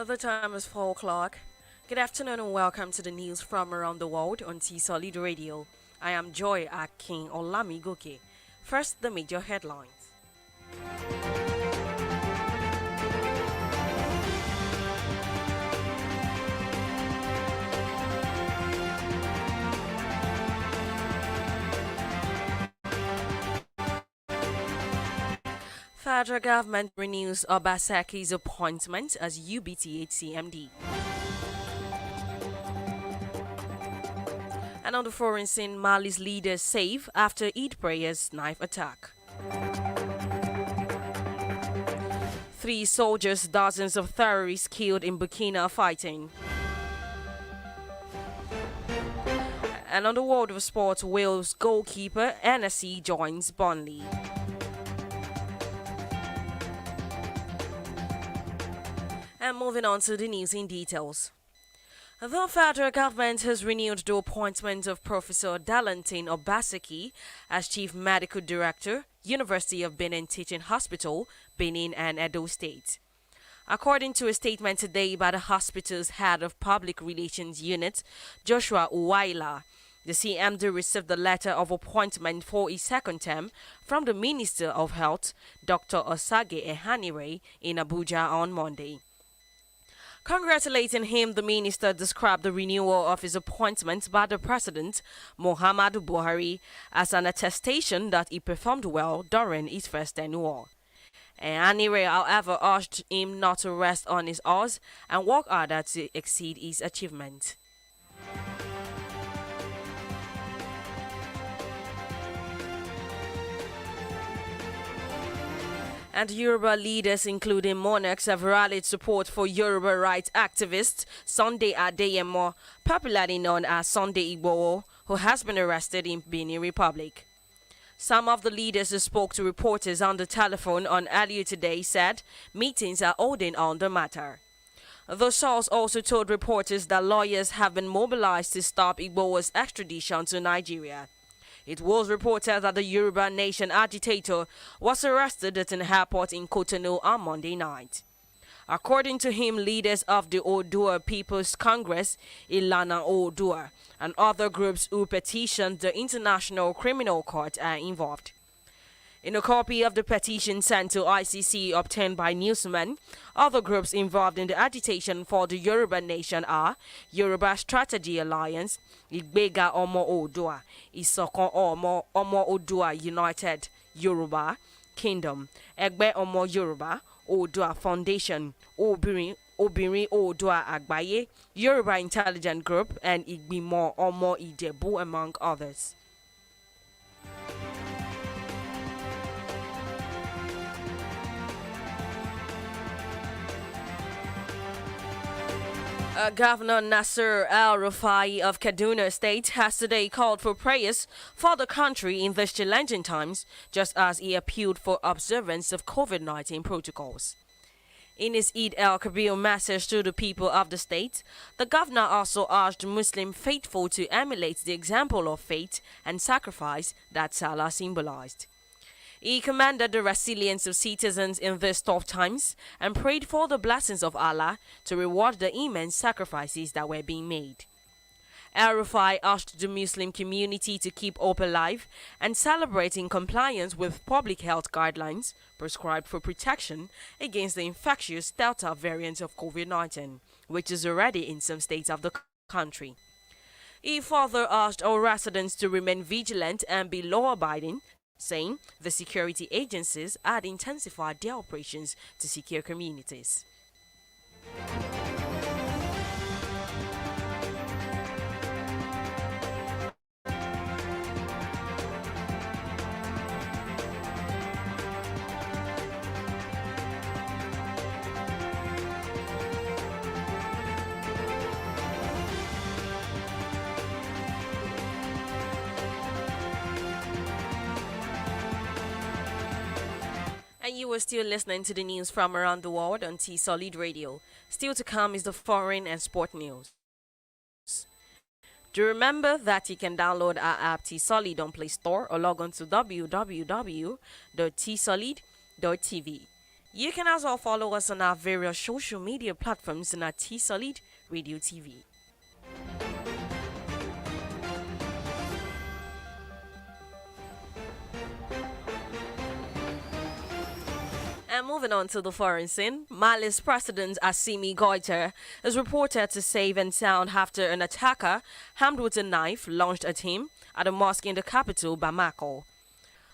The time is 4 o'clock. Good afternoon and welcome to the news from around the world on T Solid Radio. I am Joy Akin Olamigoke. First, the major headlines. Federal government renews Obaseki's appointment as UBTHCMD. And on the foreign scene, Mali's leaders save after Eid prayers knife attack. 3 soldiers, dozens of terrorists killed in Burkina fighting. And on the world of sports, Wales goalkeeper NSC joins Burnley. And moving on to the news in details. The federal government has renewed the appointment of Professor Dalantine Obaseki as Chief Medical Director, University of Benin Teaching Hospital, Benin and Edo State. According to a statement today by the hospital's head of public relations unit, Joshua Uwaila, the CMD received the letter of appointment for a second term from the Minister of Health, Dr. Osage Ehanire, in Abuja on Monday. Congratulating him, the minister described the renewal of his appointment by the president, Muhammadu Buhari, as an attestation that he performed well during his first tenure. Anire, however, urged him not to rest on his oars and work harder to exceed his achievement. And Yoruba leaders, including monarchs, have rallied support for Yoruba rights activist Sunday Adeyemo, popularly known as Sunday Igboho, who has been arrested in Benin Republic. Some of the leaders who spoke to reporters on the telephone on earlier today said meetings are holding on the matter. The source also told reporters that lawyers have been mobilized to stop Igboho's extradition to Nigeria. It was reported that the Yoruba Nation agitator was arrested at an airport in Cotonou on Monday night. According to him, leaders of the Odua People's Congress, Ilana Odua, and other groups who petitioned the International Criminal Court are involved. In a copy of the petition sent to ICC obtained by newsmen, other groups involved in the agitation for the Yoruba Nation are Yoruba Strategy Alliance, Igbega Omo Odua, Isokon Omo Odua United Yoruba Kingdom, Egbe Omo Yoruba, Odua Foundation, Obìnrin Odua Agbaye, Yoruba Intelligence Group, and Igbimo Omo Ijebu, among others. Governor Nasser Al-Rufai of Kaduna State has today called for prayers for the country in these challenging times, just as he appealed for observance of COVID-19 protocols. In his Eid al-Kabir message to the people of the state, the governor also urged Muslim faithful to emulate the example of faith and sacrifice that Salah symbolized. He commended the resilience of citizens in these tough times and prayed for the blessings of Allah to reward the immense sacrifices that were being made. El-Rufai asked the Muslim community to keep hope alive and celebrate in compliance with public health guidelines prescribed for protection against the infectious Delta variant of COVID-19, which is already in some states of the country. He further asked all residents to remain vigilant and be law-abiding, saying the security agencies had intensified their operations to secure communities. And you are still listening to the news from around the world on T Solid Radio. Still to come is the foreign and sport news. Do remember that you can download our app T Solid on Play Store or log on to www.tsolid.tv. You can also follow us on our various social media platforms and at T-Solid Radio TV. And moving on to the foreign scene, Mali's President Assimi Goïta is reported to save and sound after an attacker armed with a knife launched at him at a mosque in the capital, Bamako.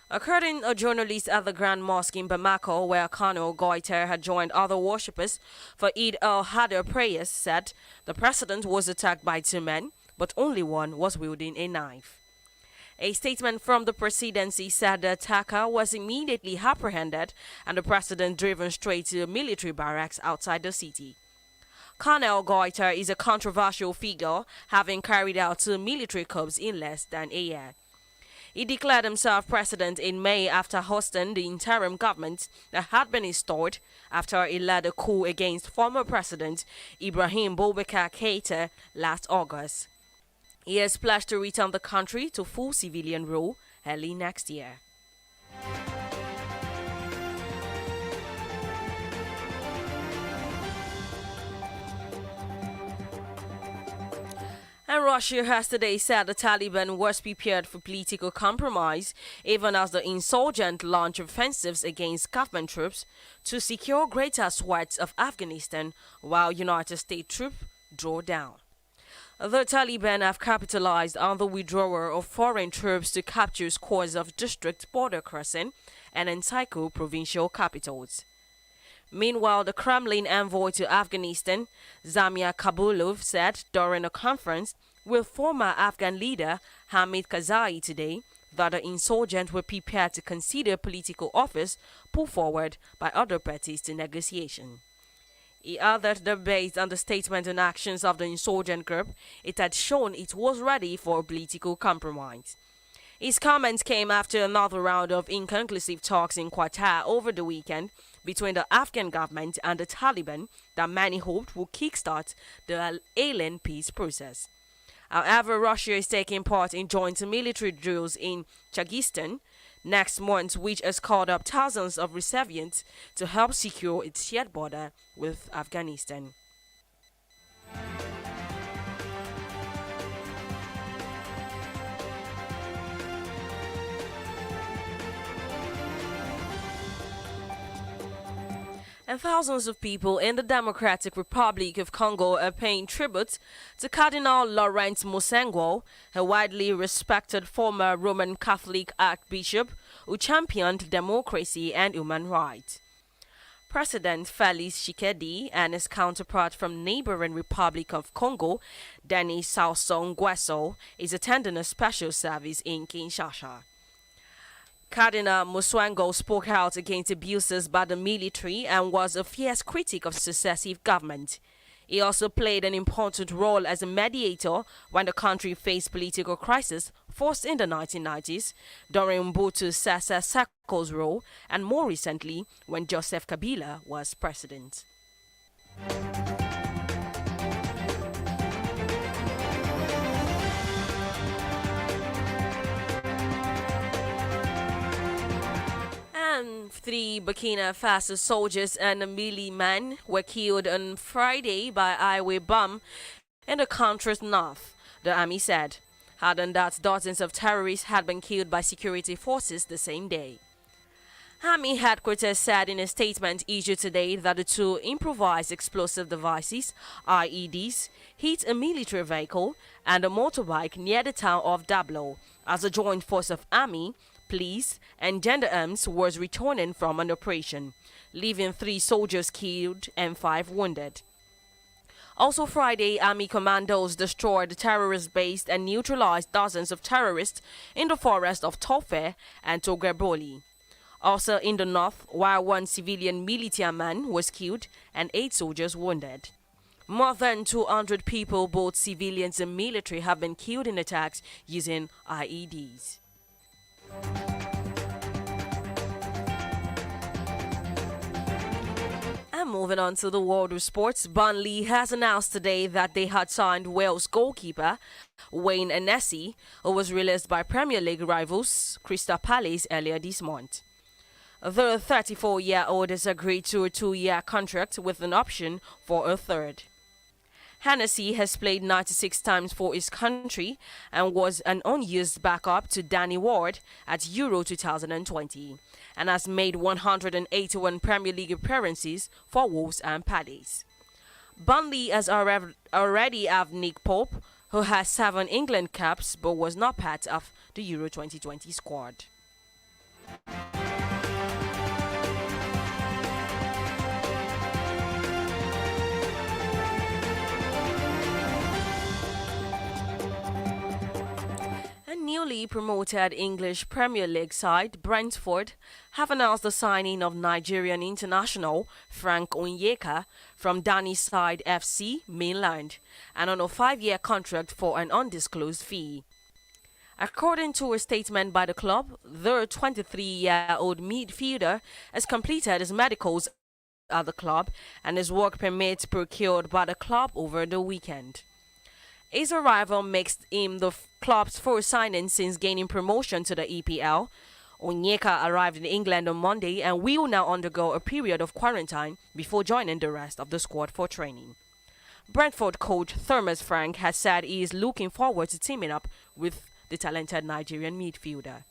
According to a journalist at the Grand Mosque in Bamako, where Colonel Goïta had joined other worshippers for Eid al-Adha prayers, said the president was attacked by two men, but only one was wielding a knife. A statement from the presidency said the attacker was immediately apprehended and the president driven straight to a military barracks outside the city. Colonel Goïta is a controversial figure, having carried out two military coups in less than a year. He declared himself president in May after hosting the interim government that had been installed after he led a coup against former President Ibrahim Boubacar Keïta last August. He is pledged to return the country to full civilian rule early next year. And Russia has today said the Taliban was prepared for political compromise, even as the insurgents launch offensives against government troops to secure greater swaths of Afghanistan while United States troops draw down. The Taliban have capitalized on the withdrawal of foreign troops to capture scores of district border crossing and encircle provincial capitals. Meanwhile, the Kremlin envoy to Afghanistan, Zamir Kabulov, said during a conference with former Afghan leader Hamid Karzai today that the insurgents were prepared to consider political office put forward by other parties to negotiation. He added that based on the statement and actions of the insurgent group, it had shown it was ready for a political compromise. His comments came after another round of inconclusive talks in Qatar over the weekend between the Afghan government and the Taliban that many hoped would kickstart the alien peace process. However, Russia is taking part in joint military drills in Kyrgyzstan next month, which has called up thousands of reservists to help secure its shared border with Afghanistan. And thousands of people in the Democratic Republic of Congo are paying tribute to Cardinal Laurent Monsengwo, a widely respected former Roman Catholic archbishop who championed democracy and human rights. President Félix Tshisekedi and his counterpart from neighboring Republic of Congo, Denis Sassou Nguesso, is attending a special service in Kinshasa. Cardinal Monsengwo spoke out against abuses by the military and was a fierce critic of successive governments. He also played an important role as a mediator when the country faced political crisis first in the 1990s during Mobutu Sese Seko's rule and more recently when Joseph Kabila was president. And 3 Burkina Faso soldiers and a militiaman were killed on Friday by highway bomb in the country's north, the army said, adding that dozens of terrorists had been killed by security forces the same day. Army headquarters said in a statement issued today that the 2 improvised explosive devices, IEDs, hit a military vehicle and a motorbike near the town of Dablo as a joint force of army, police, and gendarmes was returning from an operation, leaving 3 soldiers killed and 5 wounded. Also Friday, army commandos destroyed the terrorist base and neutralized dozens of terrorists in the forest of Tofe and Togerboli. Also in the north, while 1 civilian militiaman was killed and 8 soldiers wounded. More than 200 people, both civilians and military, have been killed in attacks using IEDs. And moving on to the world of sports, Burnley has announced today that they had signed Wales goalkeeper Wayne Hennessy, who was released by Premier League rivals Crystal Palace earlier this month. The 34-year-old has agreed to a 2-year contract with an option for a third. Hennessy has played 96 times for his country and was an unused backup to Danny Ward at Euro 2020 and has made 181 Premier League appearances for Wolves and Palace. Burnley has already have Nick Pope, who has 7 England caps but was not part of the Euro 2020 squad. Newly promoted English Premier League side Brentford have announced the signing of Nigerian international Frank Onyeka from Danny's side FC Mainland and on a 5-year contract for an undisclosed fee. According to a statement by the club, the 23-year-old midfielder has completed his medicals at the club and his work permit procured by the club over the weekend. His arrival makes him the club's first signing since gaining promotion to the EPL. Onyeka arrived in England on Monday and will now undergo a period of quarantine before joining the rest of the squad for training. Brentford coach Thomas Frank has said he is looking forward to teaming up with the talented Nigerian midfielder.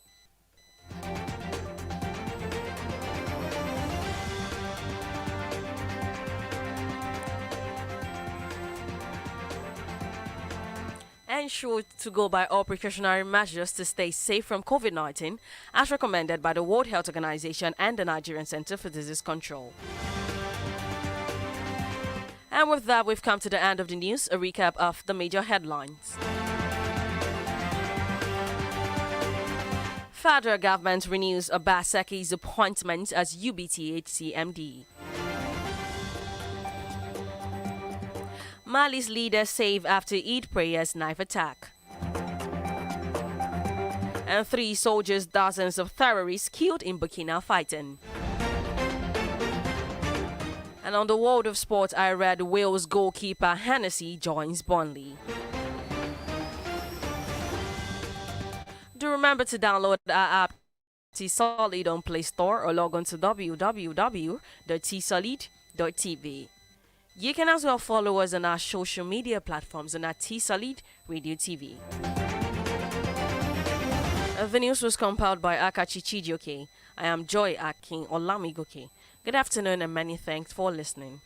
Ensure to go by all precautionary measures to stay safe from COVID-19 as recommended by the World Health Organization and the Nigerian Center for Disease Control. And with that, we've come to the end of the news, a recap of the major headlines. Federal government renews Obaseki's appointment as UBTH CMD. Mali's leaders save after Eid prayers knife attack. And 3 soldiers, dozens of terrorists killed in Burkina fighting. And on the world of sport, I read Wales goalkeeper Hennessy joins Burnley. Do remember to download our app T-Solid on Play Store or log on to www.tsolid.tv. You can as well follow us on our social media platforms and at T-Solid Radio TV. The news was compiled by Akachi Chijioke. I am Joy Akin Olamigoke. Good afternoon and many thanks for listening.